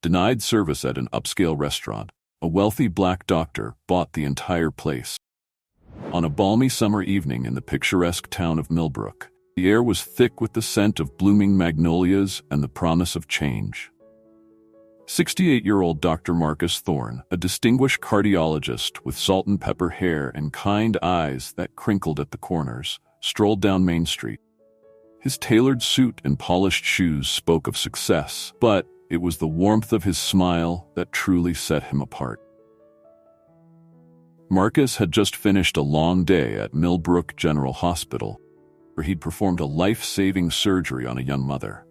Denied service at an upscale restaurant. A wealthy black doctor bought the entire place. On a balmy summer evening in the picturesque town of Millbrook, the air was thick with the scent of blooming magnolias and the promise of change. 68-year-old Dr. Marcus Thorne, a distinguished cardiologist with salt and pepper hair and kind eyes that crinkled at the corners, strolled down Main Street. His tailored suit and polished shoes spoke of success, but it was the warmth of his smile that truly set him apart. Marcus had just finished a long day at Millbrook General Hospital, where he'd performed a life-saving surgery on a young mother.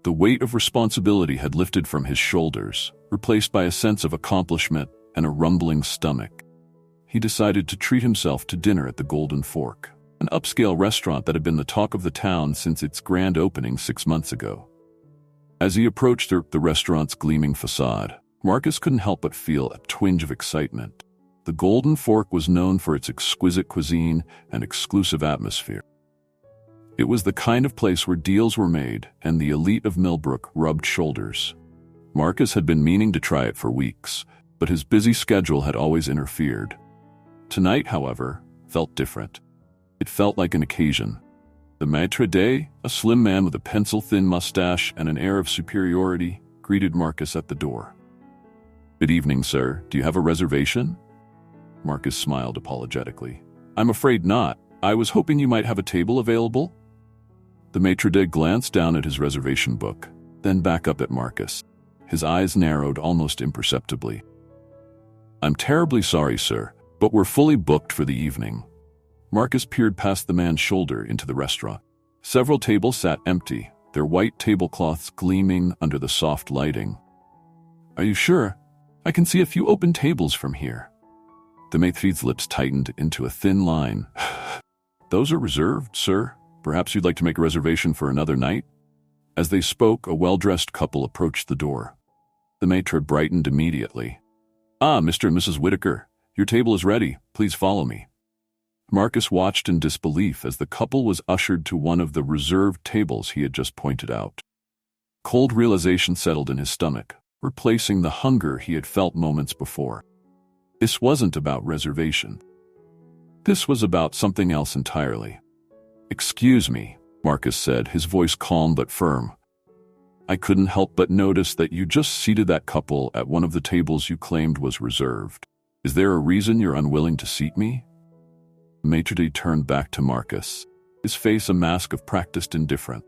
The weight of responsibility had lifted from his shoulders, replaced by a sense of accomplishment and a rumbling stomach. He decided to treat himself to dinner at the Golden Fork, an upscale restaurant that had been the talk of the town since its grand opening 6 months ago. As he approached the restaurant's gleaming facade, Marcus couldn't help but feel a twinge of excitement. The Golden Fork was known for its exquisite cuisine and exclusive atmosphere. It was the kind of place where deals were made and the elite of Millbrook rubbed shoulders. Marcus had been meaning to try it for weeks, but his busy schedule had always interfered. Tonight, however, felt different. It felt like an occasion. The maître d', a slim man with a pencil-thin mustache and an air of superiority, greeted Marcus at the door. "Good evening, sir. Do you have a reservation?" Marcus smiled apologetically. "I'm afraid not. I was hoping you might have a table available." The maître d' glanced down at his reservation book, then back up at Marcus. His eyes narrowed almost imperceptibly. "I'm terribly sorry, sir, but we're fully booked for the evening." Marcus peered past the man's shoulder into the restaurant. Several tables sat empty, their white tablecloths gleaming under the soft lighting. "Are you sure? I can see a few open tables from here." The maître's lips tightened into a thin line. "Those are reserved, sir. Perhaps you'd like to make a reservation for another night?" As they spoke, a well-dressed couple approached the door. The maître brightened immediately. "Ah, Mr. and Mrs. Whitaker, your table is ready. Please follow me." Marcus watched in disbelief as the couple was ushered to one of the reserved tables he had just pointed out. Cold realization settled in his stomach, replacing the hunger he had felt moments before. This wasn't about reservation. This was about something else entirely. "Excuse me," Marcus said, his voice calm but firm. "I couldn't help but notice that you just seated that couple at one of the tables you claimed was reserved. Is there a reason you're unwilling to seat me?" Maitre d' turned back to Marcus, his face a mask of practiced indifference.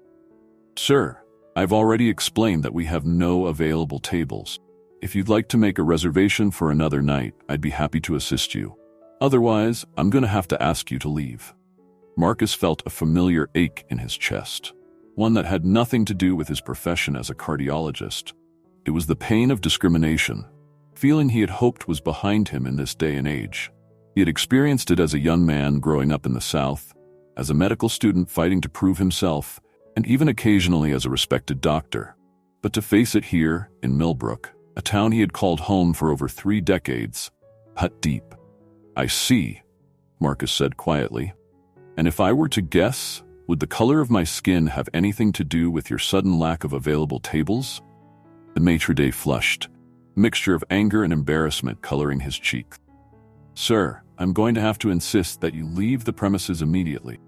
"Sir, I've already explained that we have no available tables. If you'd like to make a reservation for another night, I'd be happy to assist you. Otherwise, I'm going to have to ask you to leave." Marcus felt a familiar ache in his chest, one that had nothing to do with his profession as a cardiologist. It was the pain of discrimination, feeling he had hoped was behind him in this day and age. He had experienced it as a young man growing up in the South, as a medical student fighting to prove himself, and even occasionally as a respected doctor. But to face it here, in Millbrook, a town he had called home for over 3 decades, cut deep. "I see," Marcus said quietly. "And if I were to guess, would the color of my skin have anything to do with your sudden lack of available tables?" The maitre d' flushed, a mixture of anger and embarrassment coloring his cheek. "Sir, I'm going to have to insist that you leave the premises immediately.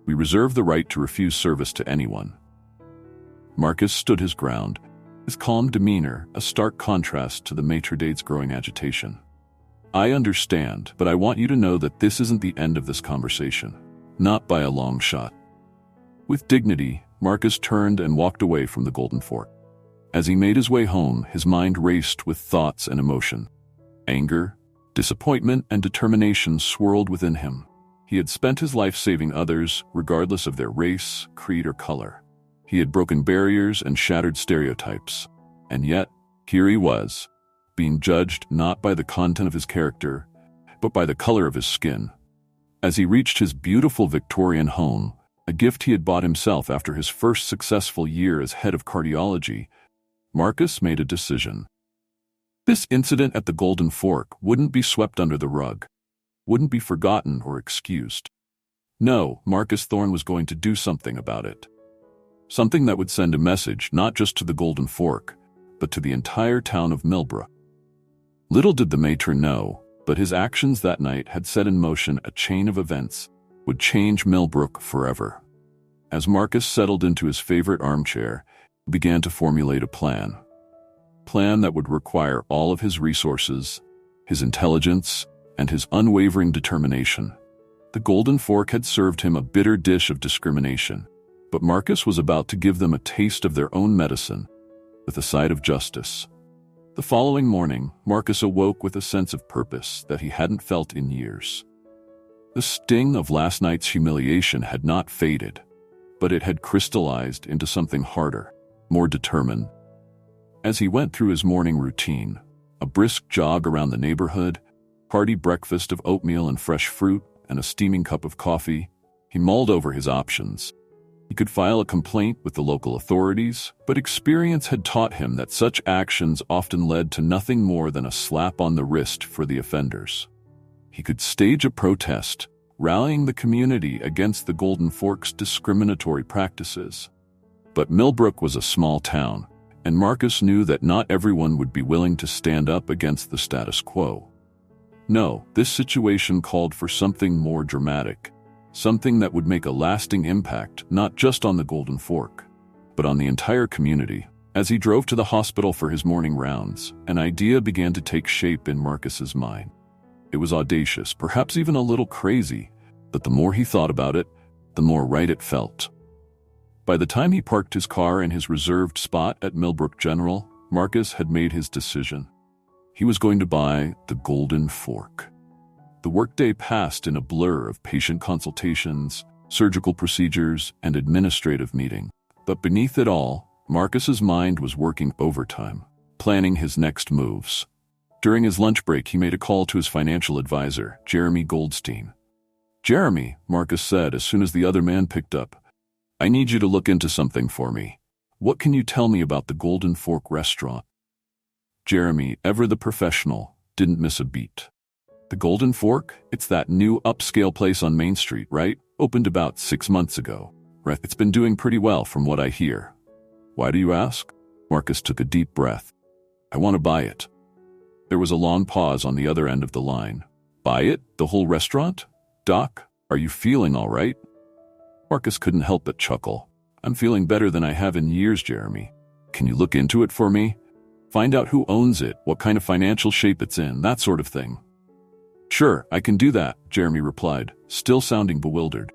We reserve the right to refuse service to anyone." Marcus stood his ground, his calm demeanor a stark contrast to the maitre d''s growing agitation. "I understand, but I want you to know that this isn't the end of this conversation. Not by a long shot." With dignity, Marcus turned and walked away from the Golden Fork. As he made his way home, his mind raced with thoughts and emotion. Anger, disappointment, and determination swirled within him. He had spent his life saving others, regardless of their race, creed, or color. He had broken barriers and shattered stereotypes. And yet, here he was, being judged not by the content of his character, but by the color of his skin. As he reached his beautiful Victorian home, a gift he had bought himself after his first successful year as head of cardiology, Marcus made a decision. This incident at the Golden Fork wouldn't be swept under the rug, wouldn't be forgotten or excused. No, Marcus Thorne was going to do something about it. Something that would send a message not just to the Golden Fork, but to the entire town of Millbrook. Little did the matron know, but his actions that night had set in motion a chain of events that would change Millbrook forever. As Marcus settled into his favorite armchair, he began to formulate a plan. Plan that would require all of his resources, his intelligence, and his unwavering determination. The Golden Fork had served him a bitter dish of discrimination, but Marcus was about to give them a taste of their own medicine, with a side of justice. The following morning, Marcus awoke with a sense of purpose that he hadn't felt in years. The sting of last night's humiliation had not faded, but it had crystallized into something harder, more determined. As he went through his morning routine, a brisk jog around the neighborhood, hearty breakfast of oatmeal and fresh fruit, and a steaming cup of coffee, he mulled over his options. He could file a complaint with the local authorities, but experience had taught him that such actions often led to nothing more than a slap on the wrist for the offenders. He could stage a protest, rallying the community against the Golden Fork's discriminatory practices. But Millbrook was a small town, and Marcus knew that not everyone would be willing to stand up against the status quo. No, this situation called for something more dramatic, something that would make a lasting impact not just on the Golden Fork, but on the entire community. As he drove to the hospital for his morning rounds, an idea began to take shape in Marcus's mind. It was audacious, perhaps even a little crazy, but the more he thought about it, the more right it felt. By the time he parked his car in his reserved spot at Millbrook General, Marcus had made his decision. He was going to buy the Golden Fork. The workday passed in a blur of patient consultations, surgical procedures, and administrative meetings. But beneath it all, Marcus's mind was working overtime, planning his next moves. During his lunch break, he made a call to his financial advisor, Jeremy Goldstein. "Jeremy," Marcus said as soon as the other man picked up, "I need you to look into something for me. What can you tell me about the Golden Fork restaurant?" Jeremy, ever the professional, didn't miss a beat. "The Golden Fork? It's that new upscale place on Main Street, right? Opened about 6 months ago. Right? It's been doing pretty well from what I hear." "Why do you ask?" Marcus took a deep breath. "I want to buy it." There was a long pause on the other end of the line. "Buy it? The whole restaurant? Doc, are you feeling all right?" Marcus couldn't help but chuckle. "I'm feeling better than I have in years, Jeremy. Can you look into it for me? Find out who owns it, what kind of financial shape it's in, that sort of thing." "Sure, I can do that," Jeremy replied, still sounding bewildered.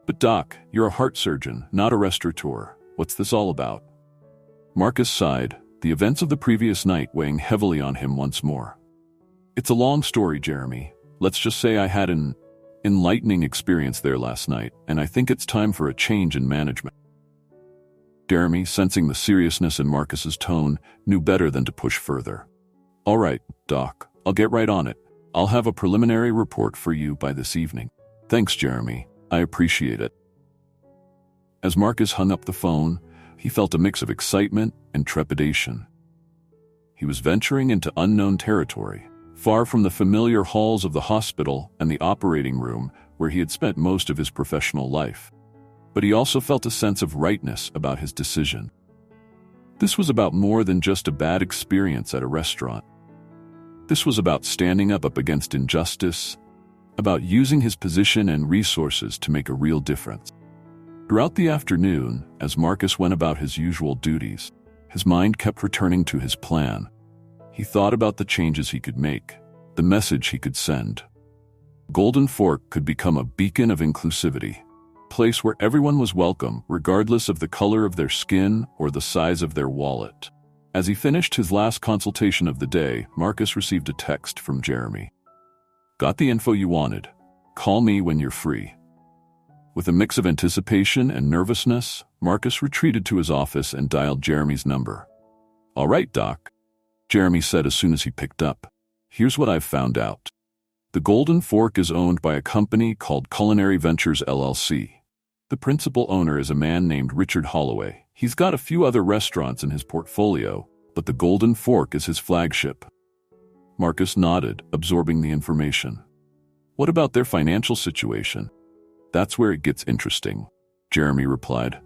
"But Doc, you're a heart surgeon, not a restaurateur. What's this all about?" Marcus sighed, the events of the previous night weighing heavily on him once more. "It's a long story, Jeremy. Let's just say I had an enlightening experience there last night, and I think it's time for a change in management." Jeremy, sensing the seriousness in Marcus's tone, knew better than to push further. "All right, Doc, I'll get right on it. I'll have a preliminary report for you by this evening." "Thanks, Jeremy. I appreciate it." As Marcus hung up the phone, he felt a mix of excitement and trepidation. He was venturing into unknown territory, far from the familiar halls of the hospital and the operating room where he had spent most of his professional life. But he also felt a sense of rightness about his decision. This was about more than just a bad experience at a restaurant. This was about standing up against injustice, about using his position and resources to make a real difference. Throughout the afternoon, as Marcus went about his usual duties, his mind kept returning to his plan. He thought about the changes he could make, the message he could send. Golden Fork could become a beacon of inclusivity, a place where everyone was welcome, regardless of the color of their skin or the size of their wallet. As he finished his last consultation of the day, Marcus received a text from Jeremy. "Got the info you wanted. Call me when you're free." With a mix of anticipation and nervousness, Marcus retreated to his office and dialed Jeremy's number. "All right, Doc," Jeremy said as soon as he picked up. "Here's what I've found out. The Golden Fork is owned by a company called Culinary Ventures LLC. The principal owner is a man named Richard Holloway. He's got a few other restaurants in his portfolio, but the Golden Fork is his flagship." Marcus nodded, absorbing the information. "What about their financial situation?" "That's where it gets interesting," Jeremy replied.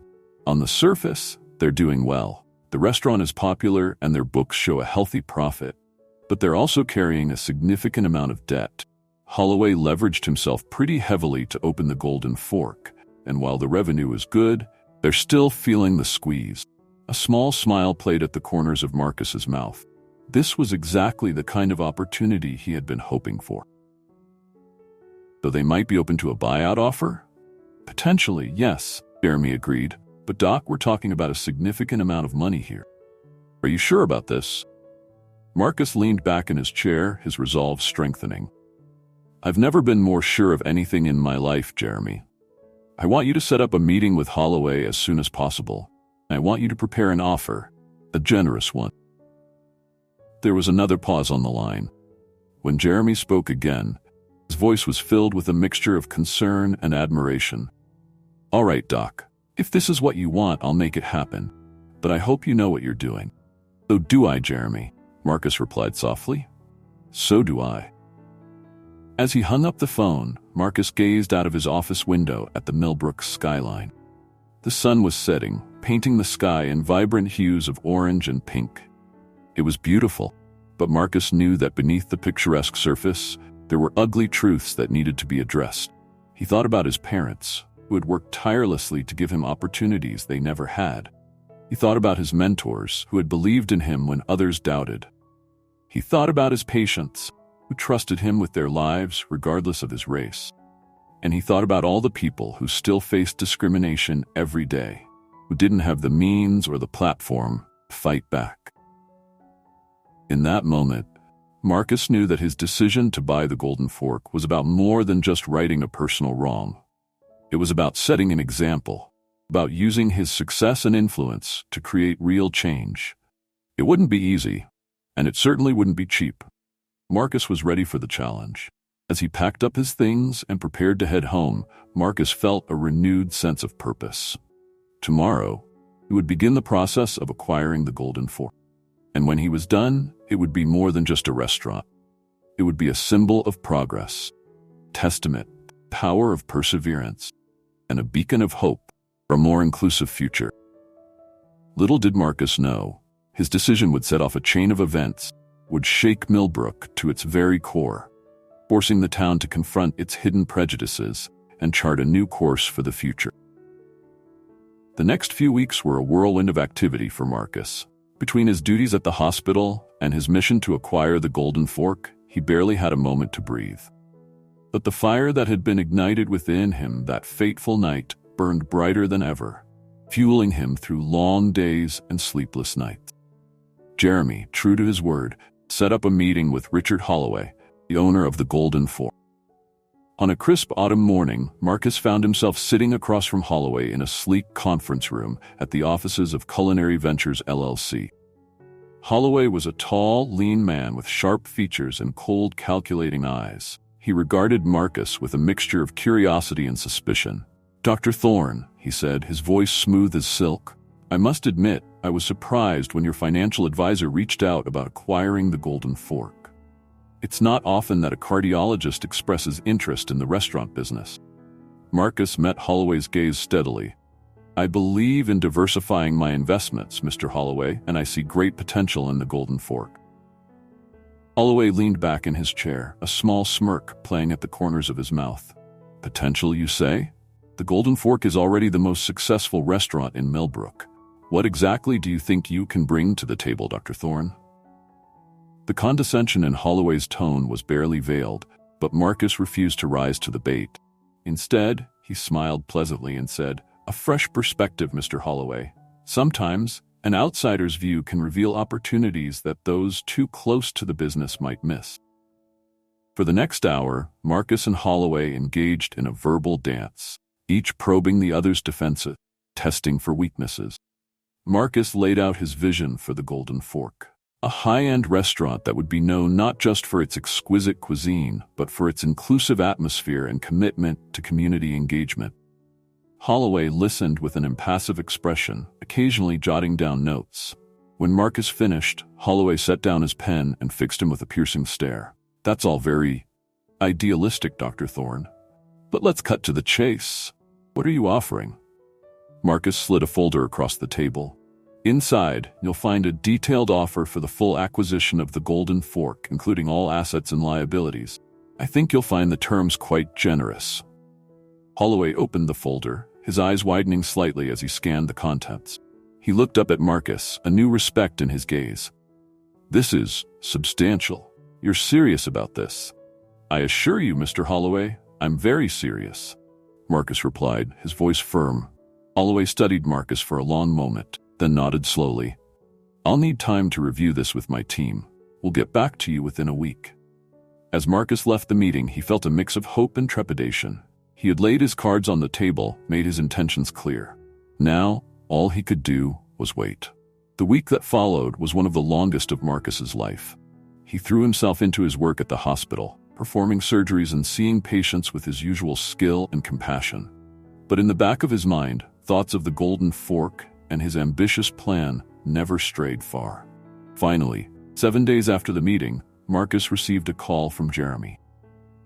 "On the surface, they're doing well. The restaurant is popular and their books show a healthy profit, but they're also carrying a significant amount of debt. Holloway leveraged himself pretty heavily to open the Golden Fork, and while the revenue is good, they're still feeling the squeeze. A small smile played at the corners of Marcus's mouth. This was exactly the kind of opportunity he had been hoping for. Though they might be open to a buyout offer? Potentially, yes, Jeremy agreed. But Doc, we're talking about a significant amount of money here. Are you sure about this? Marcus leaned back in his chair, his resolve strengthening. I've never been more sure of anything in my life, Jeremy. I want you to set up a meeting with Holloway as soon as possible. I want you to prepare an offer, a generous one. There was another pause on the line. When Jeremy spoke again, his voice was filled with a mixture of concern and admiration. All right, Doc. If this is what you want, I'll make it happen. But I hope you know what you're doing. So do I, Jeremy, Marcus replied softly. So do I. As he hung up the phone, Marcus gazed out of his office window at the Millbrook skyline. The sun was setting, painting the sky in vibrant hues of orange and pink. It was beautiful, but Marcus knew that beneath the picturesque surface, there were ugly truths that needed to be addressed. He thought about his parents, who had worked tirelessly to give him opportunities they never had. He thought about his mentors, who had believed in him when others doubted. He thought about his patients, who trusted him with their lives regardless of his race. And he thought about all the people who still faced discrimination every day, who didn't have the means or the platform to fight back. In that moment, Marcus knew that his decision to buy the Golden Fork was about more than just righting a personal wrong. It was about setting an example, about using his success and influence to create real change. It wouldn't be easy, and it certainly wouldn't be cheap. Marcus was ready for the challenge. As he packed up his things and prepared to head home, Marcus felt a renewed sense of purpose. Tomorrow, he would begin the process of acquiring the Golden Fork. And when he was done, it would be more than just a restaurant. It would be a symbol of progress, testament to the power of perseverance, and a beacon of hope for a more inclusive future. Little did Marcus know, his decision would set off a chain of events, would shake Millbrook to its very core, forcing the town to confront its hidden prejudices and chart a new course for the future. The next few weeks were a whirlwind of activity for Marcus. Between his duties at the hospital and his mission to acquire the Golden Fork, he barely had a moment to breathe. But the fire that had been ignited within him that fateful night burned brighter than ever, fueling him through long days and sleepless nights. Jeremy, true to his word, set up a meeting with Richard Holloway, the owner of the Golden Fork. On a crisp autumn morning, Marcus found himself sitting across from Holloway in a sleek conference room at the offices of Culinary Ventures LLC. Holloway was a tall, lean man with sharp features and cold, calculating eyes. He regarded Marcus with a mixture of curiosity and suspicion. "Dr. Thorne," he said, his voice smooth as silk, "I must admit, I was surprised when your financial advisor reached out about acquiring the Golden Fork. It's not often that a cardiologist expresses interest in the restaurant business." Marcus met Holloway's gaze steadily. "I believe in diversifying my investments, Mr. Holloway, and I see great potential in the Golden Fork." Holloway leaned back in his chair, a small smirk playing at the corners of his mouth. "Potential, you say? The Golden Fork is already the most successful restaurant in Millbrook. What exactly do you think you can bring to the table, Dr. Thorne?" The condescension in Holloway's tone was barely veiled, but Marcus refused to rise to the bait. Instead, he smiled pleasantly and said, "A fresh perspective, Mr. Holloway. Sometimes, an outsider's view can reveal opportunities that those too close to the business might miss." For the next hour, Marcus and Holloway engaged in a verbal dance, each probing the other's defenses, testing for weaknesses. Marcus laid out his vision for the Golden Fork, a high-end restaurant that would be known not just for its exquisite cuisine, but for its inclusive atmosphere and commitment to community engagement. Holloway listened with an impassive expression, occasionally jotting down notes. When Marcus finished, Holloway set down his pen and fixed him with a piercing stare. "That's all very idealistic, Dr. Thorne. But let's cut to the chase. What are you offering?" Marcus slid a folder across the table. Inside, you'll find a detailed offer for the full acquisition of the Golden Fork, including all assets and liabilities. I think you'll find the terms quite generous." Holloway opened the folder, his eyes widening slightly as he scanned the contents. He looked up at Marcus, a new respect in his gaze. "This is substantial. You're serious about this?" "I assure you, Mr. Holloway, I'm very serious," Marcus replied, his voice firm. Holloway studied Marcus for a long moment, then nodded slowly. "I'll need time to review this with my team. We'll get back to you within a week." As Marcus left the meeting, he felt a mix of hope and trepidation. He had laid his cards on the table, made his intentions clear. Now, all he could do was wait. The week that followed was one of the longest of Marcus's life. He threw himself into his work at the hospital, performing surgeries and seeing patients with his usual skill and compassion. But in the back of his mind, thoughts of the Golden Fork and his ambitious plan never strayed far. Finally, 7 days after the meeting, Marcus received a call from Jeremy.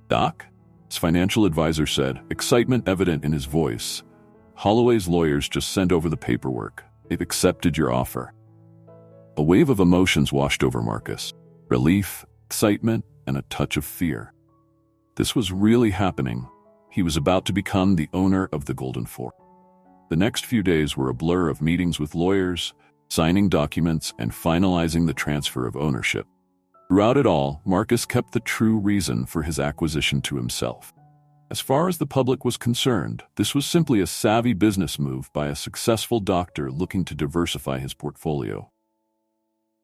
"Doc?" his financial advisor said, excitement evident in his voice. "Holloway's lawyers just sent over the paperwork. They've accepted your offer." A wave of emotions washed over Marcus. Relief, excitement, and a touch of fear. This was really happening. He was about to become the owner of the Golden Fork. The next few days were a blur of meetings with lawyers, signing documents, and finalizing the transfer of ownership. Throughout it all, Marcus kept the true reason for his acquisition to himself. As far as the public was concerned, this was simply a savvy business move by a successful doctor looking to diversify his portfolio.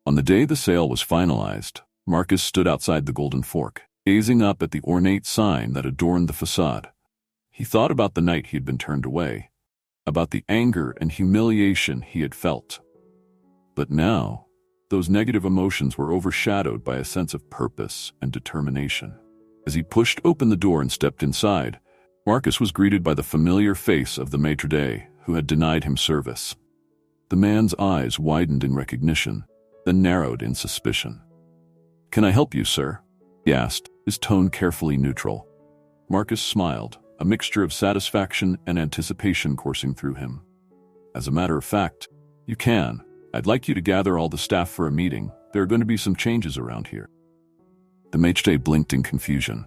On the day the sale was finalized, Marcus stood outside the Golden Fork, gazing up at the ornate sign that adorned the facade. He thought about the night he had been turned away, about the anger and humiliation he had felt. But now, those negative emotions were overshadowed by a sense of purpose and determination. As he pushed open the door and stepped inside, Marcus was greeted by the familiar face of the maitre d' who had denied him service. The man's eyes widened in recognition, then narrowed in suspicion. "Can I help you, sir?" he asked, his tone carefully neutral. Marcus smiled, a mixture of satisfaction and anticipation coursing through him. "As a matter of fact, you can. I'd like you to gather all the staff for a meeting. There are going to be some changes around here." The maitre d' blinked in confusion.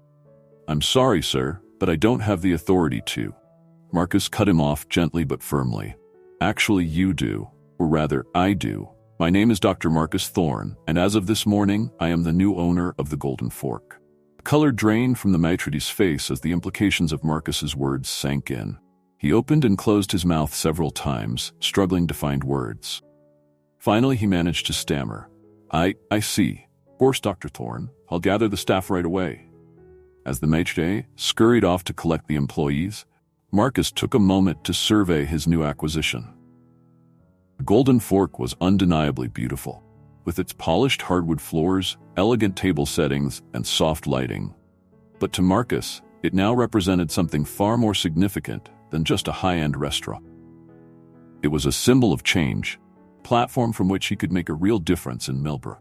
"I'm sorry, sir, but I don't have the authority to." Marcus cut him off gently but firmly. "Actually, you do. Or rather, I do. My name is Dr. Marcus Thorne, and as of this morning, I am the new owner of the Golden Fork." The color drained from the maitre d's face as the implications of Marcus's words sank in. He opened and closed his mouth several times, struggling to find words. Finally, he managed to stammer. I see. Of course, Dr. Thorne. I'll gather the staff right away." As the maitre d' scurried off to collect the employees, Marcus took a moment to survey his new acquisition. The Golden Fork was undeniably beautiful, with its polished hardwood floors, elegant table settings, and soft lighting. But to Marcus, it now represented something far more significant than just a high-end restaurant. It was a symbol of change, a platform from which he could make a real difference in Millbrook.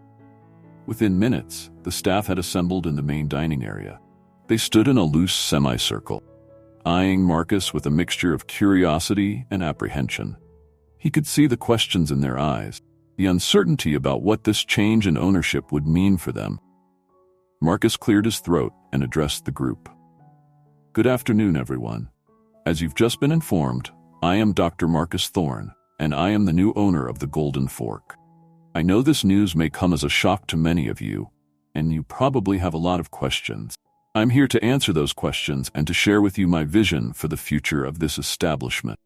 Within minutes, the staff had assembled in the main dining area. They stood in a loose semicircle, eyeing Marcus with a mixture of curiosity and apprehension. He could see the questions in their eyes, the uncertainty about what this change in ownership would mean for them. Marcus cleared his throat and addressed the group. "Good afternoon, everyone. As you've just been informed, I am Dr. Marcus Thorne, and I am the new owner of the Golden Fork. I know this news may come as a shock to many of you, and you probably have a lot of questions. I'm here to answer those questions and to share with you my vision for the future of this establishment."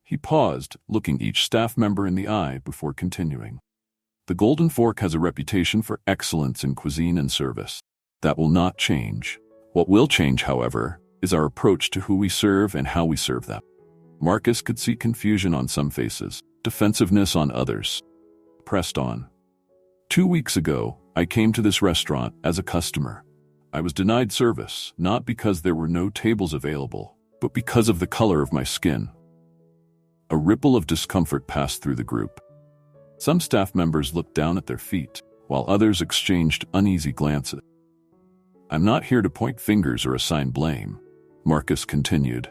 He paused, looking each staff member in the eye before continuing. "The Golden Fork has a reputation for excellence in cuisine and service. That will not change. What will change, however, is our approach to who we serve and how we serve them." Marcus could see confusion on some faces, defensiveness on others. Pressed on. 2 weeks ago, I came to this restaurant as a customer. I was denied service, not because there were no tables available, but because of the color of my skin. A ripple of discomfort passed through the group. Some staff members looked down at their feet, while others exchanged uneasy glances. "I'm not here to point fingers or assign blame," Marcus continued,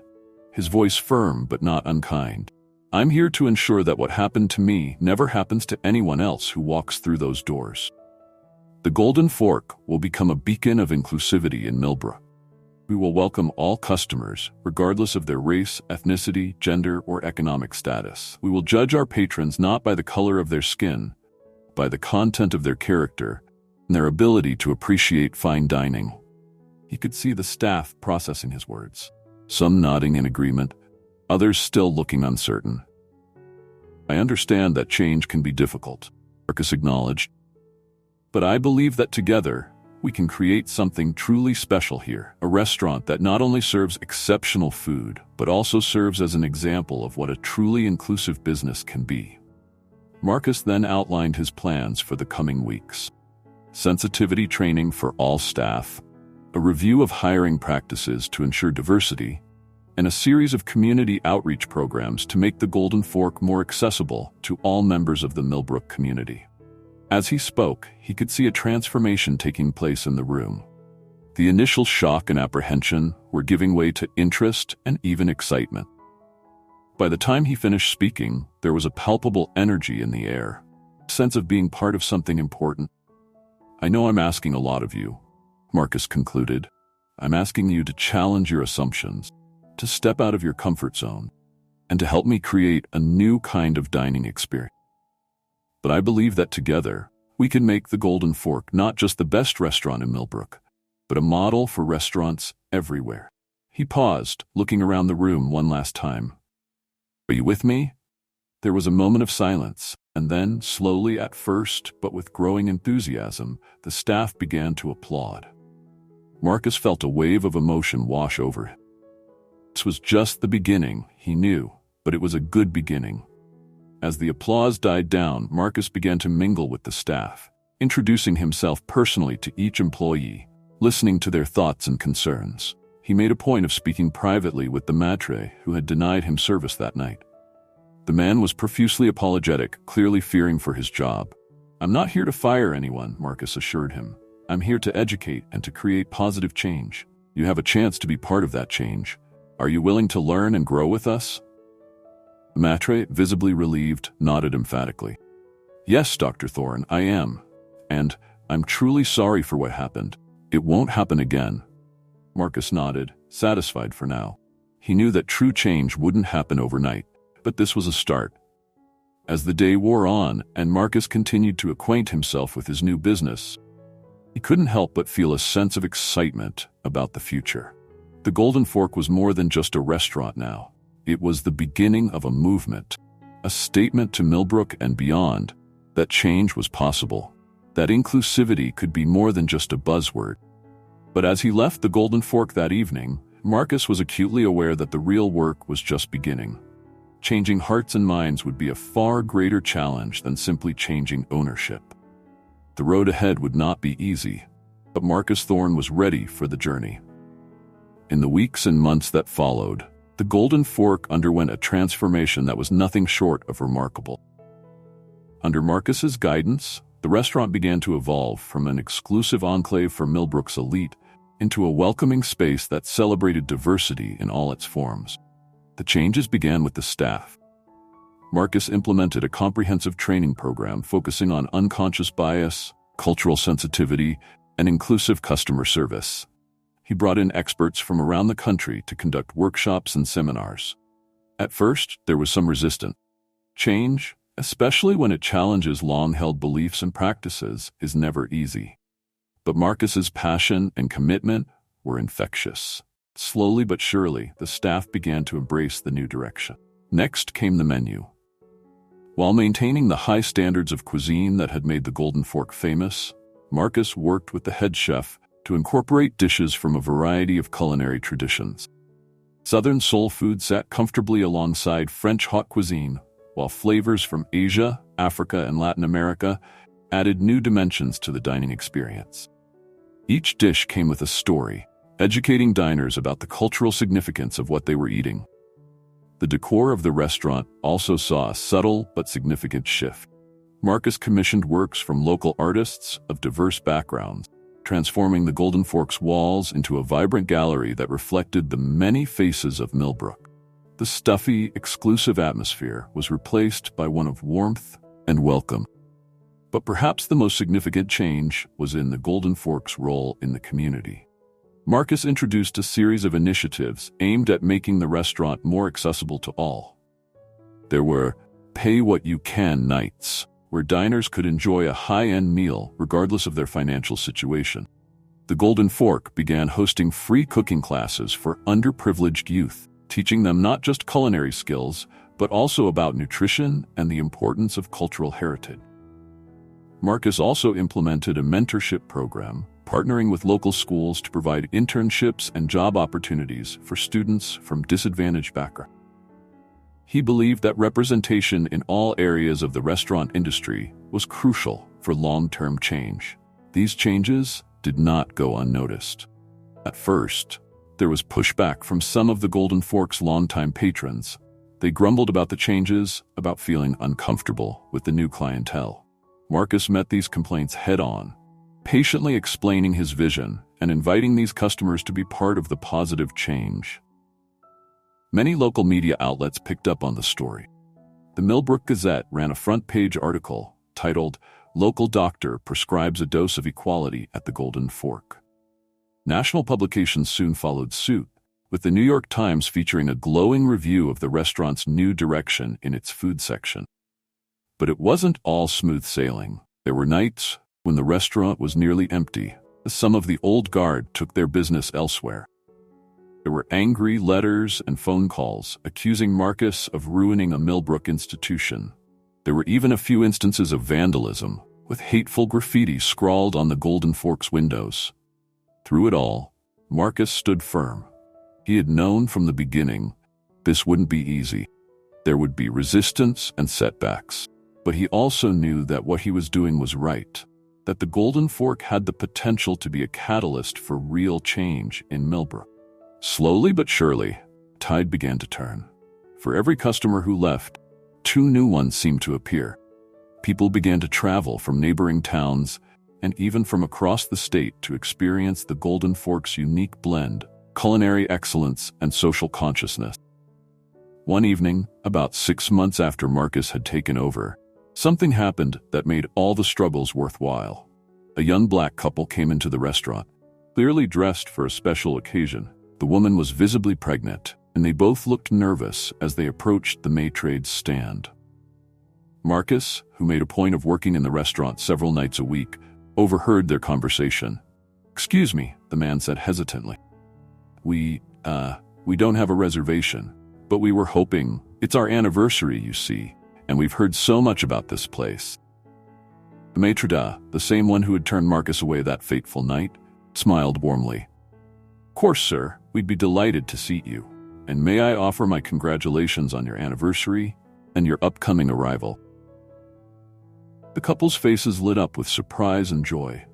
his voice firm but not unkind. I'm here to ensure that what happened to me never happens to anyone else who walks through those doors. The Golden Fork will become a beacon of inclusivity in Millbrook. We will welcome all customers, regardless of their race, ethnicity, gender, or economic status. We will judge our patrons not by the color of their skin, by the content of their character, and their ability to appreciate fine dining. He could see the staff processing his words, some nodding in agreement, others still looking uncertain. I understand that change can be difficult, Marcus acknowledged, but I believe that together, we can create something truly special here. A restaurant that not only serves exceptional food, but also serves as an example of what a truly inclusive business can be. Marcus then outlined his plans for the coming weeks. Sensitivity training for all staff, a review of hiring practices to ensure diversity, and a series of community outreach programs to make the Golden Fork more accessible to all members of the Millbrook community. As he spoke, he could see a transformation taking place in the room. The initial shock and apprehension were giving way to interest and even excitement. By the time he finished speaking, there was a palpable energy in the air, a sense of being part of something important. I know I'm asking a lot of you, Marcus concluded. I'm asking you to challenge your assumptions, to step out of your comfort zone, and to help me create a new kind of dining experience. But I believe that together, we can make the Golden Fork not just the best restaurant in Millbrook, but a model for restaurants everywhere. He paused, looking around the room one last time. Are you with me? There was a moment of silence, and then, slowly at first, but with growing enthusiasm, the staff began to applaud. Marcus felt a wave of emotion wash over him. This was just the beginning, he knew, but it was a good beginning. As the applause died down, Marcus began to mingle with the staff, introducing himself personally to each employee, listening to their thoughts and concerns. He made a point of speaking privately with the maître who had denied him service that night. The man was profusely apologetic, clearly fearing for his job. I'm not here to fire anyone, Marcus assured him. I'm here to educate and to create positive change. You have a chance to be part of that change. Are you willing to learn and grow with us? The maître, visibly relieved, nodded emphatically. Yes, Dr. Thorne, I am. And I'm truly sorry for what happened. It won't happen again. Marcus nodded, satisfied for now. He knew that true change wouldn't happen overnight, but this was a start. As the day wore on and Marcus continued to acquaint himself with his new business, he couldn't help but feel a sense of excitement about the future. The Golden Fork was more than just a restaurant now. It was the beginning of a movement, a statement to Millbrook and beyond that change was possible, that inclusivity could be more than just a buzzword. But as he left the Golden Fork that evening, Marcus was acutely aware that the real work was just beginning. Changing hearts and minds would be a far greater challenge than simply changing ownership. The road ahead would not be easy, but Marcus Thorne was ready for the journey. In the weeks and months that followed, the Golden Fork underwent a transformation that was nothing short of remarkable. Under Marcus's guidance, the restaurant began to evolve from an exclusive enclave for Millbrook's elite into a welcoming space that celebrated diversity in all its forms. The changes began with the staff. Marcus implemented a comprehensive training program focusing on unconscious bias, cultural sensitivity, and inclusive customer service. He brought in experts from around the country to conduct workshops and seminars. At first, there was some resistance. Change, especially when it challenges long-held beliefs and practices, is never easy. But Marcus's passion and commitment were infectious. Slowly but surely, the staff began to embrace the new direction. Next came the menu. While maintaining the high standards of cuisine that had made the Golden Fork famous, Marcus worked with the head chef to incorporate dishes from a variety of culinary traditions. Southern soul food sat comfortably alongside French haute cuisine, while flavors from Asia, Africa, and Latin America added new dimensions to the dining experience. Each dish came with a story, educating diners about the cultural significance of what they were eating. The decor of the restaurant also saw a subtle but significant shift. Marcus commissioned works from local artists of diverse backgrounds, transforming the Golden Fork's walls into a vibrant gallery that reflected the many faces of Millbrook. The stuffy, exclusive atmosphere was replaced by one of warmth and welcome. But perhaps the most significant change was in the Golden Fork's role in the community. Marcus introduced a series of initiatives aimed at making the restaurant more accessible to all. There were pay what you can nights, where diners could enjoy a high-end meal regardless of their financial situation. The Golden Fork began hosting free cooking classes for underprivileged youth, teaching them not just culinary skills, but also about nutrition and the importance of cultural heritage. Marcus also implemented a mentorship program, partnering with local schools to provide internships and job opportunities for students from disadvantaged backgrounds. He believed that representation in all areas of the restaurant industry was crucial for long-term change. These changes did not go unnoticed. At first, there was pushback from some of the Golden Fork's longtime patrons. They grumbled about the changes, about feeling uncomfortable with the new clientele. Marcus met these complaints head-on, patiently explaining his vision and inviting these customers to be part of the positive change. Many local media outlets picked up on the story. The Millbrook Gazette ran a front-page article titled, "Local Doctor Prescribes a Dose of Equality at the Golden Fork." National publications soon followed suit, with the New York Times featuring a glowing review of the restaurant's new direction in its food section. But it wasn't all smooth sailing. There were nights when the restaurant was nearly empty, as some of the old guard took their business elsewhere. There were angry letters and phone calls accusing Marcus of ruining a Millbrook institution. There were even a few instances of vandalism, with hateful graffiti scrawled on the Golden Fork's windows. Through it all, Marcus stood firm. He had known from the beginning this wouldn't be easy. There would be resistance and setbacks. But he also knew that what he was doing was right, that the Golden Fork had the potential to be a catalyst for real change in Millbrook. Slowly but surely, the tide began to turn. For every customer who left, 2 new ones seemed to appear. People began to travel from neighboring towns and even from across the state to experience the Golden Fork's unique blend, culinary excellence and social consciousness. One evening, about 6 months after Marcus had taken over, something happened that made all the struggles worthwhile. A young black couple came into the restaurant, clearly dressed for a special occasion. The woman was visibly pregnant, and they both looked nervous as they approached the maître's stand. Marcus, who made a point of working in the restaurant several nights a week, overheard their conversation. "Excuse me," the man said hesitantly. We don't have a reservation, but we were hoping. It's our anniversary, you see, and we've heard so much about this place." The maître, the same one who had turned Marcus away that fateful night, smiled warmly. "Of course, sir, we'd be delighted to seat you. And may I offer my congratulations on your anniversary and your upcoming arrival." The couple's faces lit up with surprise and joy.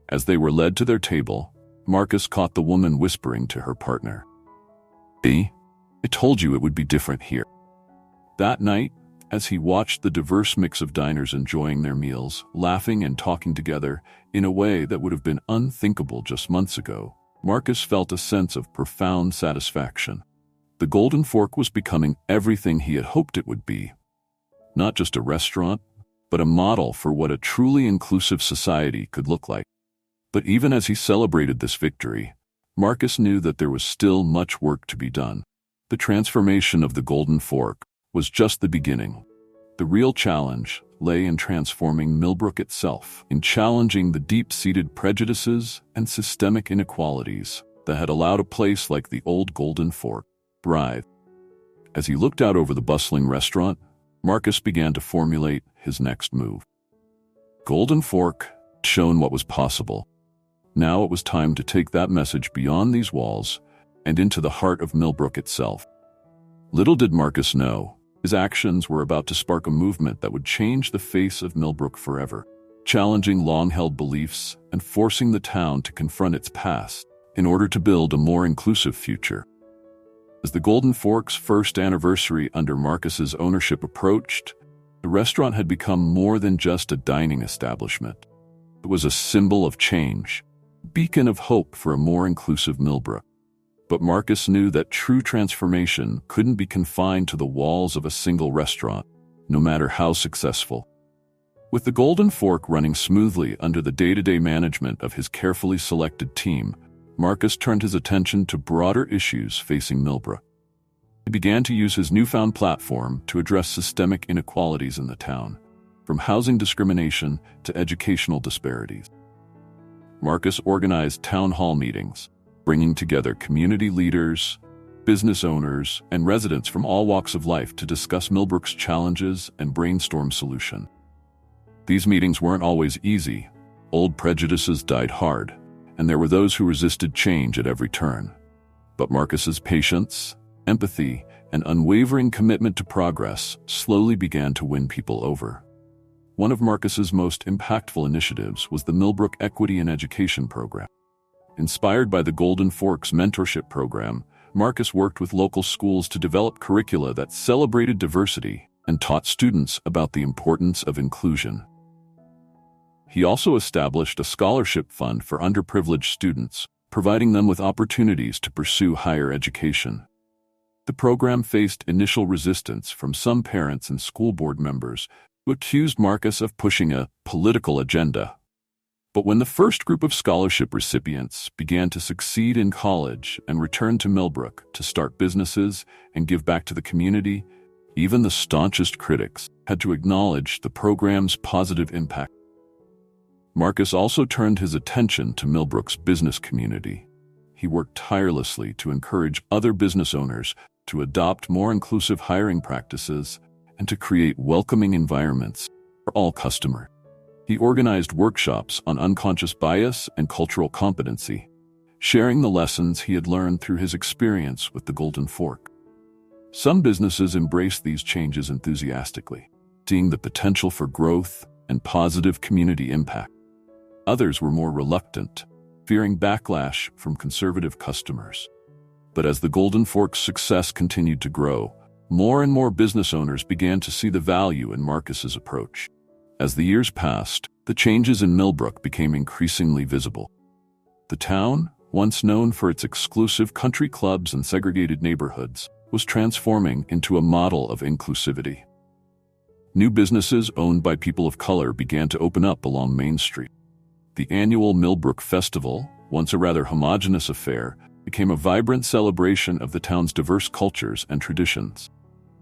As they were led to their table, Marcus caught the woman whispering to her partner, "I told you it would be different here." That night, as he watched the diverse mix of diners enjoying their meals, laughing and talking together in a way that would have been unthinkable just months ago, Marcus felt a sense of profound satisfaction. The Golden Fork was becoming everything he had hoped it would be. Not just a restaurant, but a model for what a truly inclusive society could look like. But even as he celebrated this victory, Marcus knew that there was still much work to be done. The transformation of the Golden Fork was just the beginning. The real challenge lay in transforming Millbrook itself, in challenging the deep-seated prejudices and systemic inequalities that had allowed a place like the old Golden Fork to thrive. As he looked out over the bustling restaurant, Marcus began to formulate his next move. Golden Fork had shown what was possible. Now it was time to take that message beyond these walls and into the heart of Millbrook itself. Little did Marcus know, his actions were about to spark a movement that would change the face of Millbrook forever, challenging long-held beliefs and forcing the town to confront its past in order to build a more inclusive future. As the Golden Fork's first anniversary under Marcus's ownership approached, the restaurant had become more than just a dining establishment. It was a symbol of change, a beacon of hope for a more inclusive Millbrook. But Marcus knew that true transformation couldn't be confined to the walls of a single restaurant, no matter how successful. With the Golden Fork running smoothly under the day-to-day management of his carefully selected team, Marcus turned his attention to broader issues facing Millbrook. He began to use his newfound platform to address systemic inequalities in the town, from housing discrimination to educational disparities. Marcus organized town hall meetings, bringing together community leaders, business owners, and residents from all walks of life to discuss Millbrook's challenges and brainstorm solutions. These meetings weren't always easy. Old prejudices died hard, and there were those who resisted change at every turn. But Marcus's patience, empathy, and unwavering commitment to progress slowly began to win people over. One of Marcus's most impactful initiatives was the Millbrook Equity in Education program. Inspired by the Golden Fork's mentorship program, Marcus worked with local schools to develop curricula that celebrated diversity and taught students about the importance of inclusion. He also established a scholarship fund for underprivileged students, providing them with opportunities to pursue higher education. The program faced initial resistance from some parents and school board members who accused Marcus of pushing a political agenda. But when the first group of scholarship recipients began to succeed in college and return to Millbrook to start businesses and give back to the community, even the staunchest critics had to acknowledge the program's positive impact. Marcus also turned his attention to Millbrook's business community. He worked tirelessly to encourage other business owners to adopt more inclusive hiring practices and to create welcoming environments for all customers. He organized workshops on unconscious bias and cultural competency, sharing the lessons he had learned through his experience with the Golden Fork. Some businesses embraced these changes enthusiastically, seeing the potential for growth and positive community impact. Others were more reluctant, fearing backlash from conservative customers. But as the Golden Fork's success continued to grow, more and more business owners began to see the value in Marcus's approach. As the years passed, the changes in Millbrook became increasingly visible. The town, once known for its exclusive country clubs and segregated neighborhoods, was transforming into a model of inclusivity. New businesses owned by people of color began to open up along Main Street. The annual Millbrook Festival, once a rather homogeneous affair, became a vibrant celebration of the town's diverse cultures and traditions.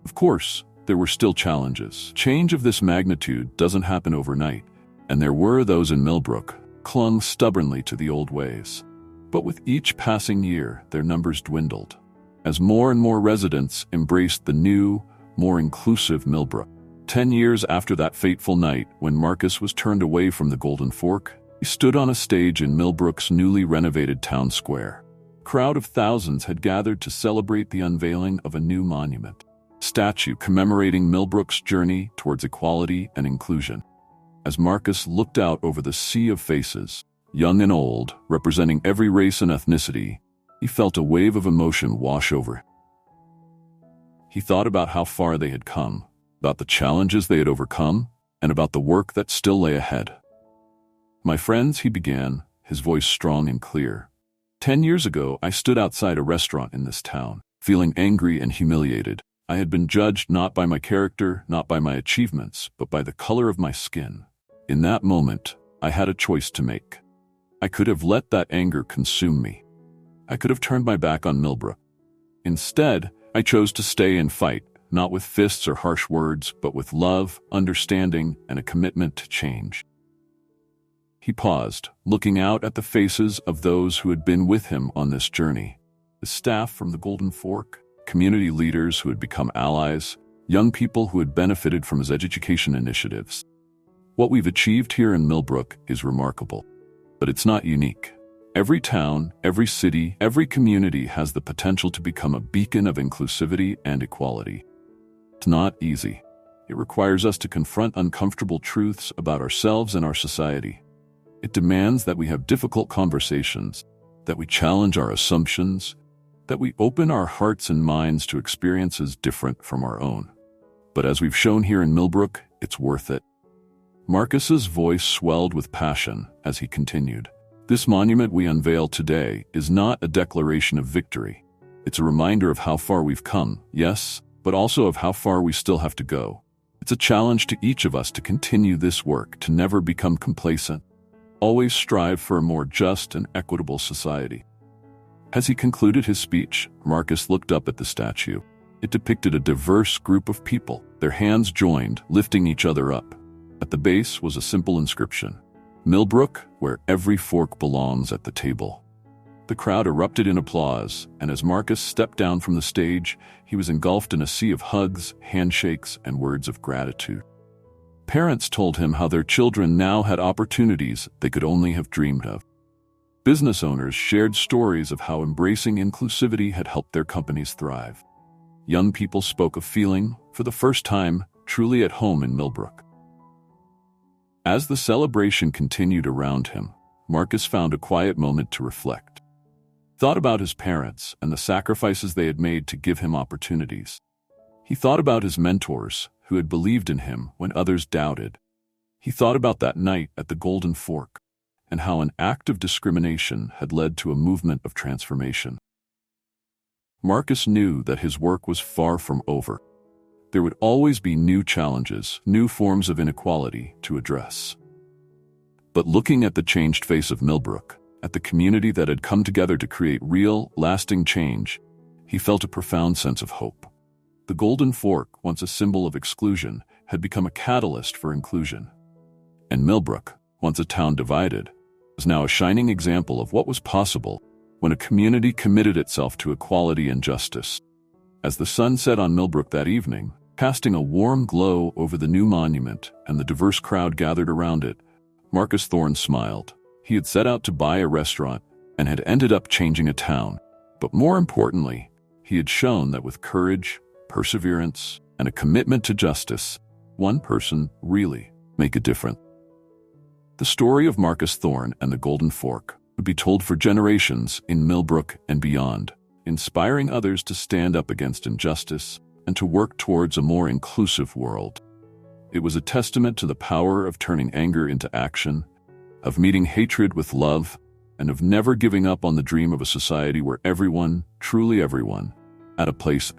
Of course, there were still challenges. Change of this magnitude doesn't happen overnight, and there were those in Millbrook clung stubbornly to the old ways. But with each passing year, their numbers dwindled, as more and more residents embraced the new, more inclusive Millbrook. 10 years after that fateful night when Marcus was turned away from the Golden Fork, he stood on a stage in Millbrook's newly renovated town square. A crowd of thousands had gathered to celebrate the unveiling of a new monument, a statue commemorating Millbrook's journey towards equality and inclusion. As Marcus looked out over the sea of faces, young and old, representing every race and ethnicity, he felt a wave of emotion wash over him. He thought about how far they had come, about the challenges they had overcome, and about the work that still lay ahead. "My friends," he began, his voice strong and clear. 10 years ago, I stood outside a restaurant in this town, feeling angry and humiliated. I had been judged not by my character, not by my achievements, but by the color of my skin. In that moment, I had a choice to make. I could have let that anger consume me. I could have turned my back on Millbrook. Instead, I chose to stay and fight, not with fists or harsh words, but with love, understanding, and a commitment to change. He paused, looking out at the faces of those who had been with him on this journey. The staff from the Golden Fork, community leaders who had become allies, young people who had benefited from his education initiatives. What we've achieved here in Millbrook is remarkable, but it's not unique. Every town, every city, every community has the potential to become a beacon of inclusivity and equality. It's not easy. It requires us to confront uncomfortable truths about ourselves and our society. It demands that we have difficult conversations, that we challenge our assumptions, that we open our hearts and minds to experiences different from our own. But as we've shown here in Millbrook, it's worth it. Marcus's voice swelled with passion as he continued. This monument we unveil today is not a declaration of victory. It's a reminder of how far we've come, yes, but also of how far we still have to go. It's a challenge to each of us to continue this work, to never become complacent. Always strive for a more just and equitable society. As he concluded his speech, Marcus looked up at the statue. It depicted a diverse group of people, their hands joined, lifting each other up. At the base was a simple inscription: Millbrook, where every fork belongs at the table. The crowd erupted in applause, and as Marcus stepped down from the stage, he was engulfed in a sea of hugs, handshakes, and words of gratitude. Parents told him how their children now had opportunities they could only have dreamed of. Business owners shared stories of how embracing inclusivity had helped their companies thrive. Young people spoke of feeling, for the first time, truly at home in Millbrook. As the celebration continued around him, Marcus found a quiet moment to reflect. He thought about his parents and the sacrifices they had made to give him opportunities. He thought about his mentors, who had believed in him when others doubted. He thought about that night at the Golden Fork, and how an act of discrimination had led to a movement of transformation. Marcus knew that his work was far from over. There would always be new challenges, new forms of inequality to address. But looking at the changed face of Millbrook, at the community that had come together to create real, lasting change, he felt a profound sense of hope. The Golden Fork, once a symbol of exclusion, had become a catalyst for inclusion. And Millbrook, once a town divided, was now a shining example of what was possible when a community committed itself to equality and justice. As the sun set on Millbrook that evening, casting a warm glow over the new monument and the diverse crowd gathered around it, Marcus Thorne smiled. He had set out to buy a restaurant and had ended up changing a town. But more importantly, he had shown that with courage, perseverance, and a commitment to justice, one person really make a difference. The story of Marcus Thorne and the Golden Fork would be told for generations in Millbrook and beyond, inspiring others to stand up against injustice and to work towards a more inclusive world. It was a testament to the power of turning anger into action, of meeting hatred with love, and of never giving up on the dream of a society where everyone, truly everyone, had a place